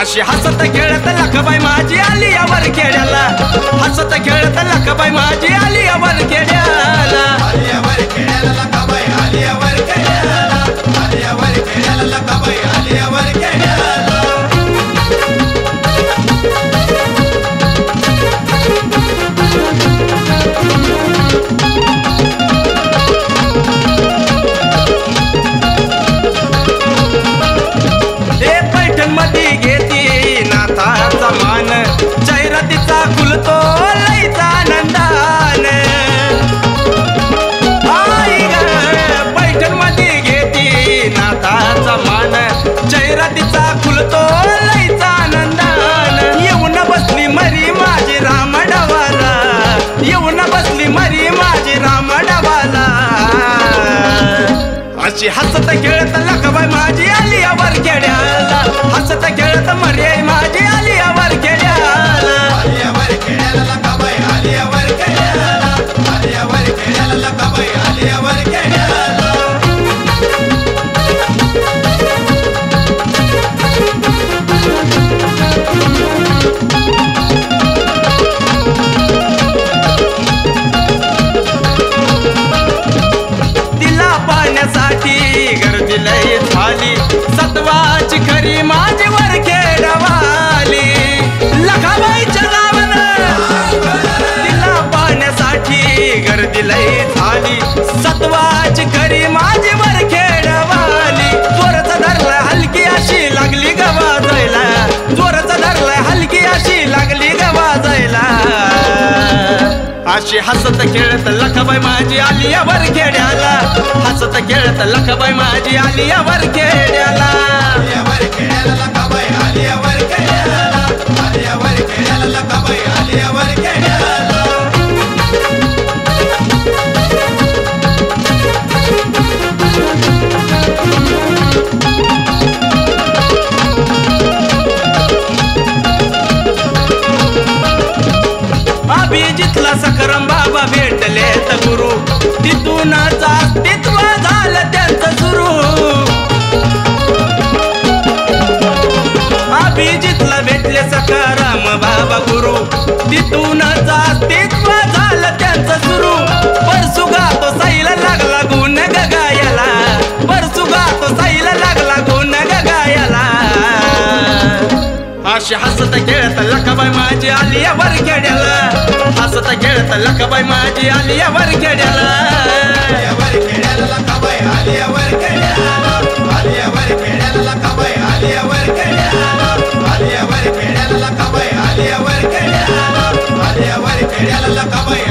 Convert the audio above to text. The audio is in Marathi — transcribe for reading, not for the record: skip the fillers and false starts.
अशी हसत खेळत लखबाई माझी आली यावर खेड्याला, हसत खेळत लखबाई माझी आली यावर खेड्याला, आली यावर खेड्याला लखबाई आली यावर खेड्याला, आली यावर खेड्याला लखबाई आली यावर खेड्याला. मध्ये घेती नाथाचा मान, जयरतीचा फुलतो लईचा आनंदान. आई ग पैठण मध्ये घेती नाथाचा मान, जयरतीचा फुलतो लईचा आनंदान. येऊन बसली मरी माझी रामडवाला, येऊन बसली मरी माझी रामडवाला. अशी हसत खेळत लखबाई माझी आली यावर खेड्याला, हसत खेळत मर्याई माझी आली यावर खेड्याला, आली यावर खेड्याला लखबाई आली यावर खेड्याला, आली यावर खेड्याला लखबाई आली यावर खेड्याला. तिला पाहण्यासाठी गर्दी लई झाली, सत्वाची खरी माझी वर खेडवाली. लखाबाईच्या नावानं तिला पाहण्यासाठी गर्दी लई झाली, सत्वाची खरी माझी वर खेडवाली. जोरच धरला हलकी अशी लागली गवाजायला, जोरच धरला हलकी अशी लागली गवाजायला. अशी हसत खेळत लखबाई माझी आली यावर खेड्याला, हसत खेळत लखबाई माझी आली यावर खेड्याला, आली यावर खेड्याला लखबाई आली यावर खेड्याला, आली यावर खेड्याला लखबाई आली यावर खेड्याला. अभिजितला सकरम बाबा भेटले तर गुरु, तिथूनच अस्तित्व झालं त्यांचं सुरू. अभिजितला भेटले सकरम बाबा गुरु, तिथूनच अस्तित्व झालं त्यांचं सुरू. परसू गातो साईला लागला गुण गायाला, परसू गातो साईला लागला गुण गायाला. अशी हसत खेळत लखबाई माझी आली यावर खेड्याला, हसत खेळत लखबाई माझी आली यावर खेड्याला, आली यावर खेड्याला लखबाई आली यावर खेड्याला, आली यावर खेड्याला लखबाई आली यावर खेड्याला, आली यावर खेड्याला लखबाई आली यावर खेड्याला, आली यावर खेड्याला लखबाई